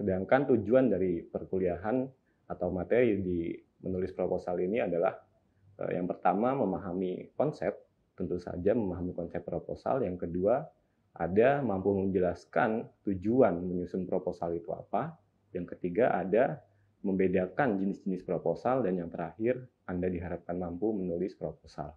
Sedangkan tujuan dari perkuliahan atau materi di menulis proposal ini adalah yang pertama memahami konsep, tentu saja memahami konsep proposal. Yang kedua, ada mampu menjelaskan tujuan menyusun proposal itu apa. Yang ketiga, ada membedakan jenis-jenis proposal. Dan yang terakhir, Anda diharapkan mampu menulis proposal.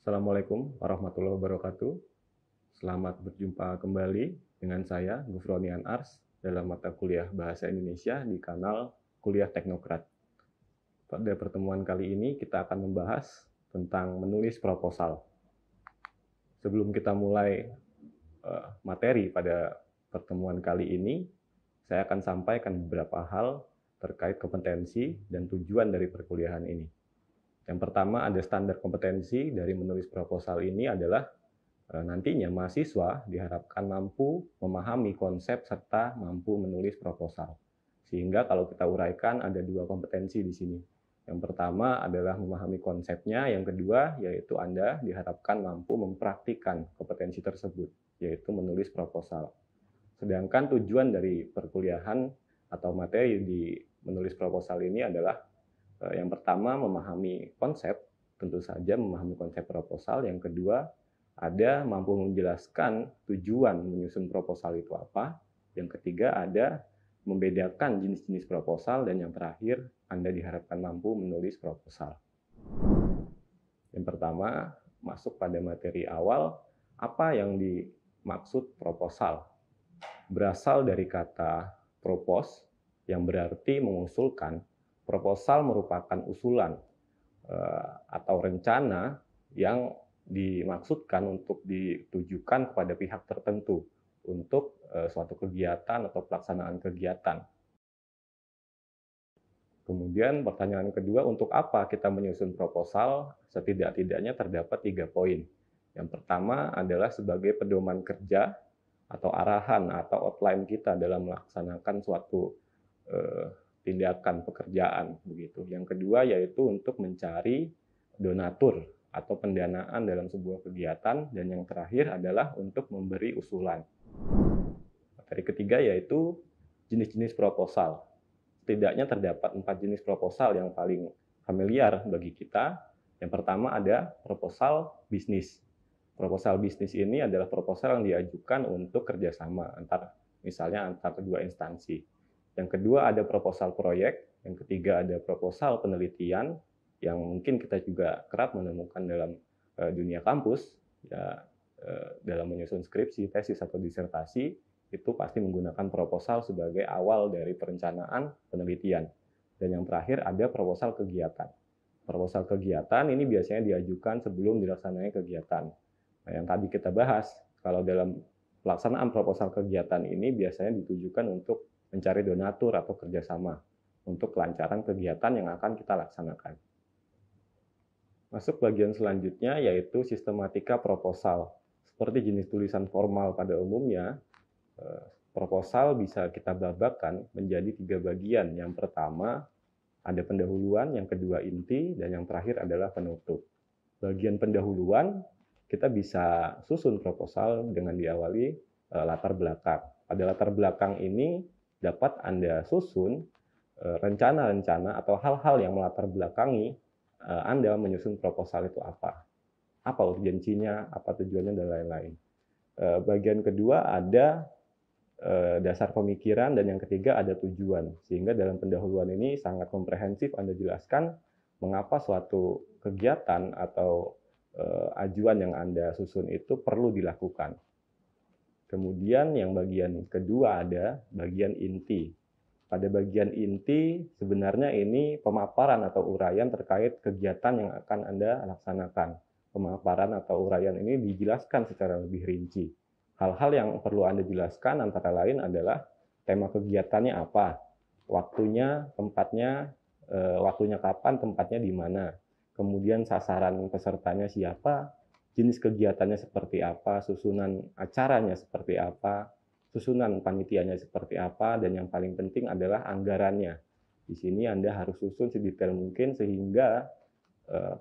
Assalamualaikum warahmatullahi wabarakatuh. Selamat berjumpa kembali dengan saya, Gufronian Ars, dalam mata kuliah Bahasa Indonesia di kanal Kuliah Teknokrat. Pada pertemuan kali ini kita akan membahas tentang menulis proposal. Sebelum kita mulai materi pada pertemuan kali ini, saya akan sampaikan beberapa hal terkait kompetensi dan tujuan dari perkuliahan ini. Yang pertama, ada standar kompetensi dari menulis proposal ini adalah nantinya mahasiswa diharapkan mampu memahami konsep serta mampu menulis proposal. Sehingga kalau kita uraikan ada dua kompetensi di sini. Yang pertama adalah memahami konsepnya, yang kedua yaitu Anda diharapkan mampu mempraktikkan kompetensi tersebut, yaitu menulis proposal. Sedangkan tujuan dari perkuliahan atau materi di menulis proposal ini adalah yang pertama memahami konsep, tentu saja memahami konsep proposal. Yang kedua, ada mampu menjelaskan tujuan menyusun proposal itu apa. Yang ketiga, ada membedakan jenis-jenis proposal. Dan yang terakhir, Anda diharapkan mampu menulis proposal. Yang pertama, masuk pada materi awal, apa yang dimaksud proposal? Berasal dari kata propose, yang berarti mengusulkan. Proposal merupakan usulan atau rencana yang dimaksudkan untuk ditujukan kepada pihak tertentu untuk suatu kegiatan atau pelaksanaan kegiatan. Kemudian pertanyaan kedua, untuk apa kita menyusun proposal? Setidak-tidaknya terdapat 3 poin. Yang pertama adalah sebagai pedoman kerja atau arahan atau outline kita dalam melaksanakan suatu tindakan pekerjaan begitu. Yang kedua yaitu untuk mencari donatur atau pendanaan dalam sebuah kegiatan, dan yang terakhir adalah untuk memberi usulan. Materi ketiga yaitu jenis-jenis proposal. Setidaknya terdapat 4 jenis proposal yang paling familiar bagi kita. Yang pertama ada proposal bisnis. Proposal bisnis ini adalah proposal yang diajukan untuk kerjasama misalnya antar kedua instansi. Yang kedua ada proposal proyek, yang ketiga ada proposal penelitian, yang mungkin kita juga kerap menemukan dalam dunia kampus, ya, dalam menyusun skripsi, tesis, atau disertasi, itu pasti menggunakan proposal sebagai awal dari perencanaan penelitian. Dan yang terakhir ada proposal kegiatan. Proposal kegiatan ini biasanya diajukan sebelum dilaksanakannya kegiatan. Nah, yang tadi kita bahas, kalau dalam pelaksanaan proposal kegiatan ini biasanya ditujukan untuk mencari donatur atau kerjasama untuk kelancaran kegiatan yang akan kita laksanakan. Masuk bagian selanjutnya yaitu sistematika proposal. Seperti jenis tulisan formal pada umumnya, proposal bisa kita babakkan menjadi 3 bagian. Yang pertama ada pendahuluan, yang kedua inti, dan yang terakhir adalah penutup. Bagian pendahuluan kita bisa susun proposal dengan diawali latar belakang. Pada latar belakang ini dapat Anda susun rencana-rencana atau hal-hal yang melatar belakangi Anda menyusun proposal itu apa urgensinya, apa tujuannya, dan lain-lain. Bagian kedua ada dasar pemikiran, dan yang ketiga ada tujuan. Sehingga dalam pendahuluan ini sangat komprehensif Anda jelaskan mengapa suatu kegiatan atau ajuan yang Anda susun itu perlu dilakukan. Kemudian yang bagian kedua ada bagian inti. Pada bagian inti sebenarnya ini pemaparan atau uraian terkait kegiatan yang akan Anda laksanakan. Pemaparan atau uraian ini dijelaskan secara lebih rinci. Hal-hal yang perlu Anda jelaskan antara lain adalah tema kegiatannya apa, waktunya, tempatnya, waktunya kapan, tempatnya di mana. kemudian sasaran pesertanya siapa, jenis kegiatannya seperti apa, susunan acaranya seperti apa, susunan panitianya seperti apa, dan yang paling penting adalah anggarannya. Di sini Anda harus susun sedetail mungkin sehingga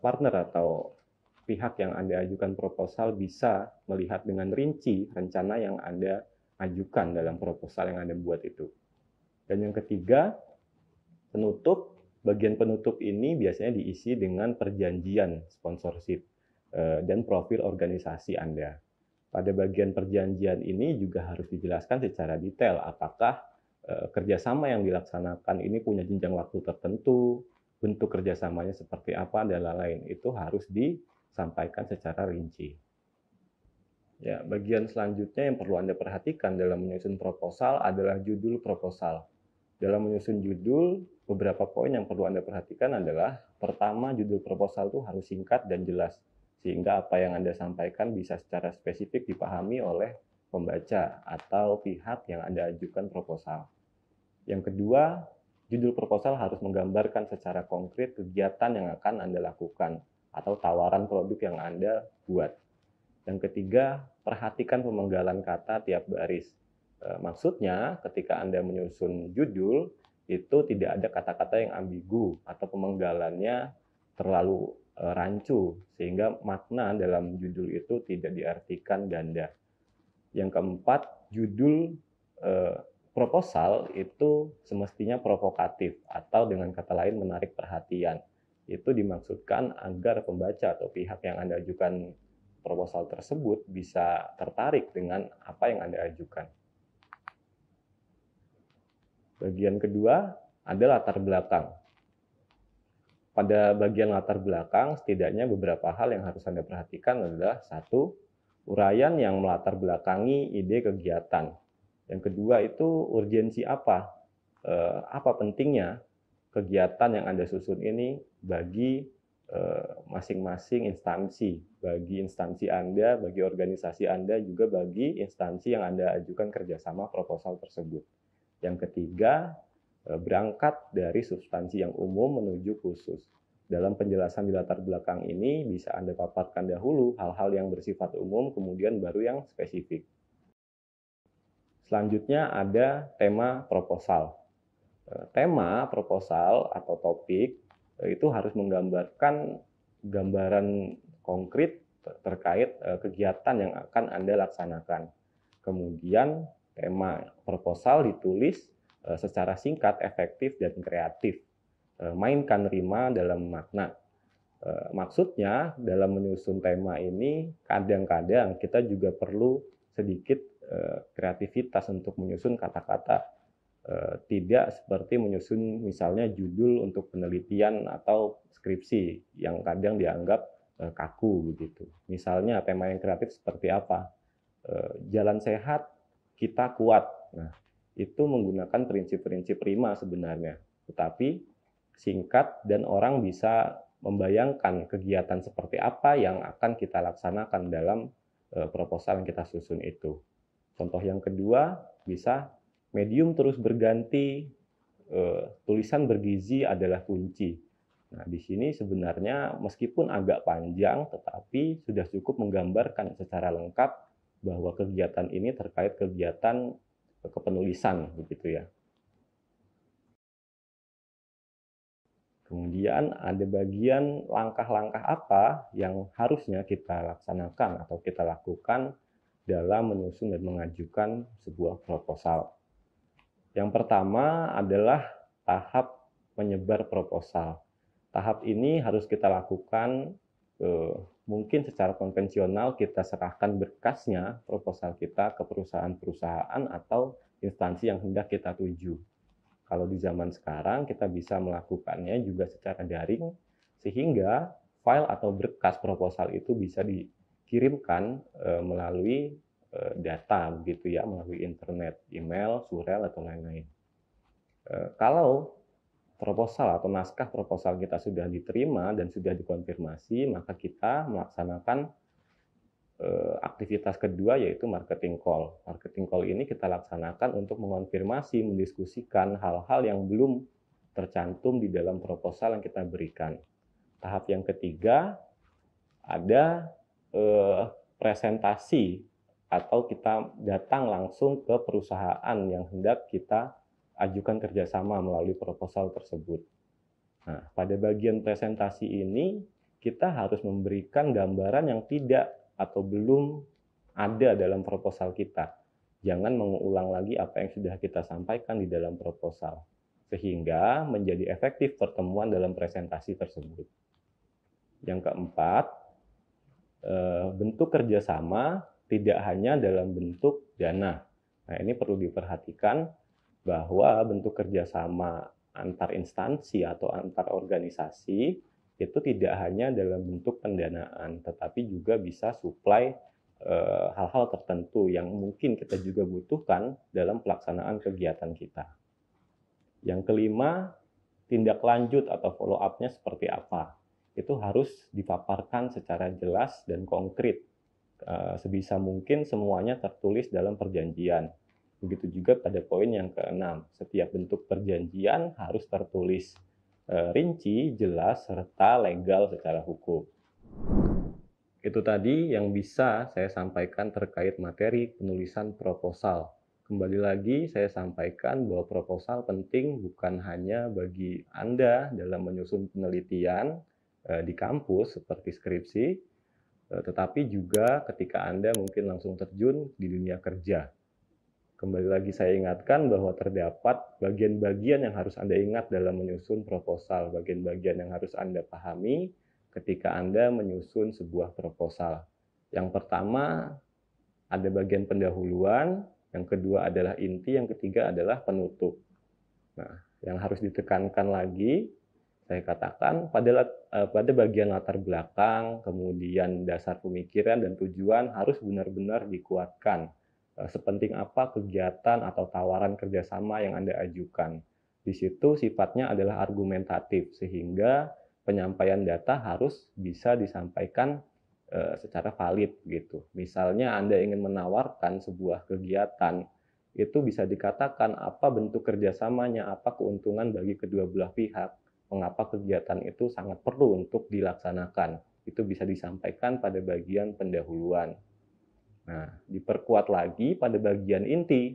partner atau pihak yang Anda ajukan proposal bisa melihat dengan rinci rencana yang Anda ajukan dalam proposal yang Anda buat itu. Dan yang ketiga, penutup. Bagian penutup ini biasanya diisi dengan perjanjian sponsorship dan profil organisasi Anda. Pada bagian perjanjian ini juga harus dijelaskan secara detail apakah kerjasama yang dilaksanakan ini punya jenjang waktu tertentu, bentuk kerjasamanya seperti apa, dan lain-lain. Itu harus disampaikan secara rinci. Ya, bagian selanjutnya yang perlu Anda perhatikan dalam menyusun proposal adalah judul proposal. Dalam menyusun judul, beberapa poin yang perlu Anda perhatikan adalah, pertama, judul proposal itu harus singkat dan jelas, sehingga apa yang Anda sampaikan bisa secara spesifik dipahami oleh pembaca atau pihak yang Anda ajukan proposal. Yang kedua, judul proposal harus menggambarkan secara konkret kegiatan yang akan Anda lakukan atau tawaran produk yang Anda buat. Yang ketiga, perhatikan pemenggalan kata tiap baris. Maksudnya, ketika Anda menyusun judul, itu tidak ada kata-kata yang ambigu atau pemenggalannya terlalu rancu, sehingga makna dalam judul itu tidak diartikan ganda. Yang keempat, judul proposal itu semestinya provokatif atau dengan kata lain menarik perhatian. Itu dimaksudkan agar pembaca atau pihak yang Anda ajukan proposal tersebut bisa tertarik dengan apa yang Anda ajukan. Bagian kedua ada latar belakang. Pada bagian latar belakang, setidaknya beberapa hal yang harus Anda perhatikan adalah, satu, uraian yang melatar belakangi ide kegiatan. Yang kedua itu urgensi apa pentingnya kegiatan yang Anda susun ini bagi masing-masing instansi, bagi instansi Anda, bagi organisasi Anda, juga bagi instansi yang Anda ajukan kerjasama proposal tersebut. Yang ketiga, berangkat dari substansi yang umum menuju khusus. Dalam penjelasan di latar belakang ini bisa Anda paparkan dahulu hal-hal yang bersifat umum, kemudian baru yang spesifik. Selanjutnya ada tema proposal. Tema proposal atau topik itu harus menggambarkan gambaran konkret terkait kegiatan yang akan Anda laksanakan. Kemudian tema proposal ditulis secara singkat, efektif, dan kreatif. Mainkan rima dalam makna. Maksudnya dalam menyusun tema ini kadang-kadang kita juga perlu sedikit kreativitas untuk menyusun kata-kata. Tidak seperti menyusun misalnya judul untuk penelitian atau skripsi yang kadang dianggap kaku begitu. Misalnya tema yang kreatif seperti apa? Jalan sehat, kita kuat. Nah, itu menggunakan prinsip-prinsip rima sebenarnya, tetapi singkat dan orang bisa membayangkan kegiatan seperti apa yang akan kita laksanakan dalam proposal yang kita susun itu. Contoh yang kedua, bisa medium terus berganti, tulisan bergizi adalah kunci. Nah, di sini sebenarnya meskipun agak panjang, tetapi sudah cukup menggambarkan secara lengkap bahwa kegiatan ini terkait kegiatan kepenulisan, begitu ya. Kemudian ada bagian langkah-langkah apa yang harusnya kita laksanakan atau kita lakukan dalam menyusun dan mengajukan sebuah proposal. Yang pertama adalah tahap menyebar proposal. Tahap ini harus kita lakukan mungkin secara konvensional, kita serahkan berkasnya proposal kita ke perusahaan-perusahaan atau instansi yang hendak kita tuju. Kalau di zaman sekarang kita bisa melakukannya juga secara daring, sehingga file atau berkas proposal itu bisa dikirimkan melalui data begitu ya, melalui internet, email, surel, atau lain-lain. Kalau proposal atau naskah proposal kita sudah diterima dan sudah dikonfirmasi, maka kita melaksanakan aktivitas kedua, yaitu marketing call. Marketing call ini kita laksanakan untuk mengonfirmasi, mendiskusikan hal-hal yang belum tercantum di dalam proposal yang kita berikan. Tahap yang ketiga ada presentasi atau kita datang langsung ke perusahaan yang hendak kita ajukan kerjasama melalui proposal tersebut. Nah, pada bagian presentasi ini kita harus memberikan gambaran yang tidak atau belum ada dalam proposal kita. Jangan mengulang lagi apa yang sudah kita sampaikan di dalam proposal, sehingga menjadi efektif pertemuan dalam presentasi tersebut. Yang keempat, bentuk kerjasama tidak hanya dalam bentuk dana. Nah, ini perlu diperhatikan bahwa bentuk kerjasama antar instansi atau antar organisasi itu tidak hanya dalam bentuk pendanaan, tetapi juga bisa supply hal-hal tertentu yang mungkin kita juga butuhkan dalam pelaksanaan kegiatan kita. Yang kelima, tindak lanjut atau follow up-nya seperti apa. Itu harus dipaparkan secara jelas dan konkret. Sebisa mungkin semuanya tertulis dalam perjanjian. Begitu juga pada poin yang keenam, setiap bentuk perjanjian harus tertulis rinci, jelas, serta legal secara hukum. Itu tadi yang bisa saya sampaikan terkait materi penulisan proposal. Kembali lagi saya sampaikan bahwa proposal penting bukan hanya bagi Anda dalam menyusun penelitian di kampus seperti skripsi, tetapi juga ketika Anda mungkin langsung terjun di dunia kerja. Kembali lagi saya ingatkan bahwa terdapat bagian-bagian yang harus Anda ingat dalam menyusun proposal, bagian-bagian yang harus Anda pahami ketika Anda menyusun sebuah proposal. Yang pertama, ada bagian pendahuluan, yang kedua adalah inti, yang ketiga adalah penutup. Nah, yang harus ditekankan lagi, saya katakan pada bagian latar belakang, kemudian dasar pemikiran dan tujuan harus benar-benar dikuatkan. Sepenting apa kegiatan atau tawaran kerjasama yang Anda ajukan. Di situ sifatnya adalah argumentatif, sehingga penyampaian data harus bisa disampaikan secara valid gitu. Misalnya Anda ingin menawarkan sebuah kegiatan, itu bisa dikatakan apa bentuk kerjasamanya, apa keuntungan bagi kedua belah pihak, mengapa kegiatan itu sangat perlu untuk dilaksanakan. Itu bisa disampaikan pada bagian pendahuluan. Nah, diperkuat lagi pada bagian inti.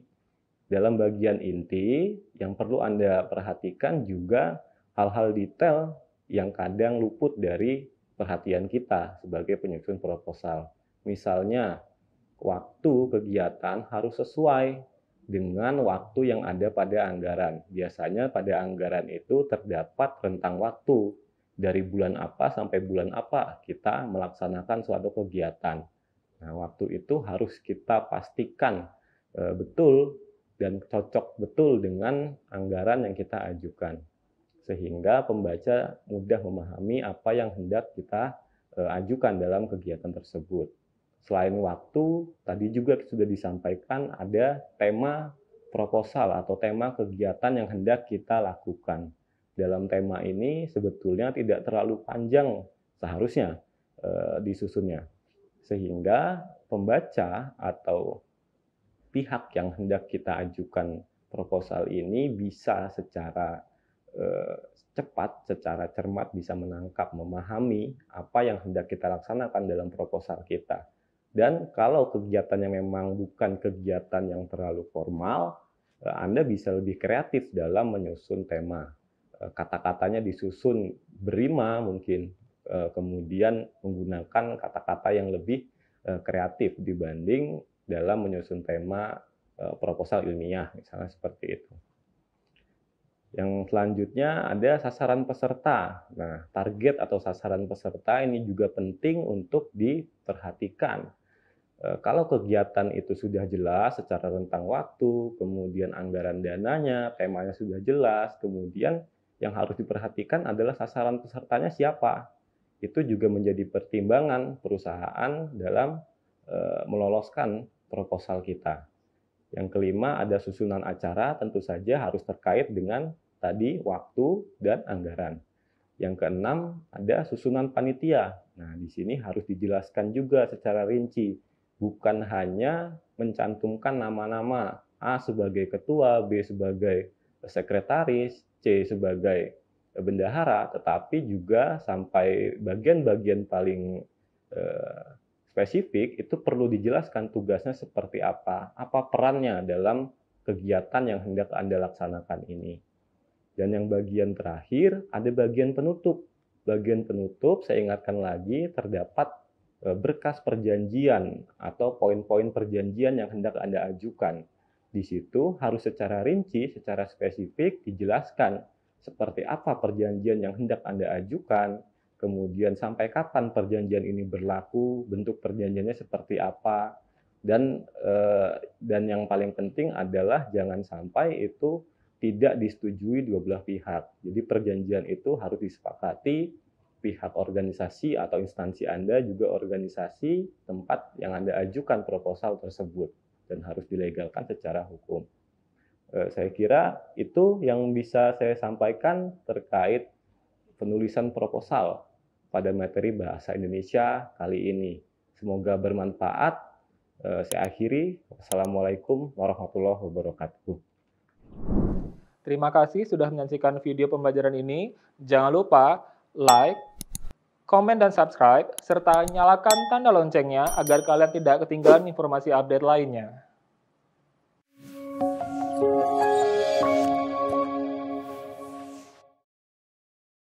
Dalam bagian inti, yang perlu Anda perhatikan juga hal-hal detail yang kadang luput dari perhatian kita sebagai penyusun proposal. Misalnya, waktu kegiatan harus sesuai dengan waktu yang ada pada anggaran. Biasanya pada anggaran itu terdapat rentang waktu dari bulan apa sampai bulan apa kita melaksanakan suatu kegiatan. Nah, waktu itu harus kita pastikan betul dan cocok betul dengan anggaran yang kita ajukan. Sehingga pembaca mudah memahami apa yang hendak kita ajukan dalam kegiatan tersebut. Selain waktu, tadi juga sudah disampaikan ada tema proposal atau tema kegiatan yang hendak kita lakukan. Dalam tema ini sebetulnya tidak terlalu panjang seharusnya disusunnya. Sehingga pembaca atau pihak yang hendak kita ajukan proposal ini bisa secara cepat, secara cermat bisa menangkap, memahami apa yang hendak kita laksanakan dalam proposal kita. Dan kalau kegiatannya memang bukan kegiatan yang terlalu formal, Anda bisa lebih kreatif dalam menyusun tema. Kata-katanya disusun berima mungkin, kemudian menggunakan kata-kata yang lebih kreatif dibanding dalam menyusun tema proposal ilmiah, misalnya seperti itu. Yang selanjutnya ada sasaran peserta. Nah, target atau sasaran peserta ini juga penting untuk diperhatikan. Kalau kegiatan itu sudah jelas secara rentang waktu, kemudian anggaran dananya, temanya sudah jelas, kemudian yang harus diperhatikan adalah sasaran pesertanya siapa. Itu juga menjadi pertimbangan perusahaan dalam meloloskan proposal kita. Yang kelima ada susunan acara, tentu saja harus terkait dengan tadi waktu dan anggaran. Yang keenam ada susunan panitia. Nah, di sini harus dijelaskan juga secara rinci, bukan hanya mencantumkan nama-nama A sebagai ketua, B sebagai sekretaris, C sebagai bendahara, tetapi juga sampai bagian-bagian paling spesifik itu perlu dijelaskan tugasnya seperti apa perannya dalam kegiatan yang hendak Anda laksanakan ini. Dan yang bagian terakhir ada bagian penutup. Bagian penutup, saya ingatkan lagi, terdapat berkas perjanjian atau poin-poin perjanjian yang hendak Anda ajukan. Di situ harus secara rinci, secara spesifik dijelaskan seperti apa perjanjian yang hendak Anda ajukan, kemudian sampai kapan perjanjian ini berlaku, bentuk perjanjiannya seperti apa, dan yang paling penting adalah jangan sampai itu tidak disetujui dua belah pihak. Jadi perjanjian itu harus disepakati pihak organisasi atau instansi Anda, juga organisasi tempat yang Anda ajukan proposal tersebut, dan harus dilegalkan secara hukum. Saya kira itu yang bisa saya sampaikan terkait penulisan proposal pada materi bahasa Indonesia kali ini. Semoga bermanfaat. Saya akhiri. Wassalamualaikum warahmatullahi wabarakatuh. Terima kasih sudah menyaksikan video pembelajaran ini. Jangan lupa like, komen, dan subscribe, serta nyalakan tanda loncengnya agar kalian tidak ketinggalan informasi update lainnya.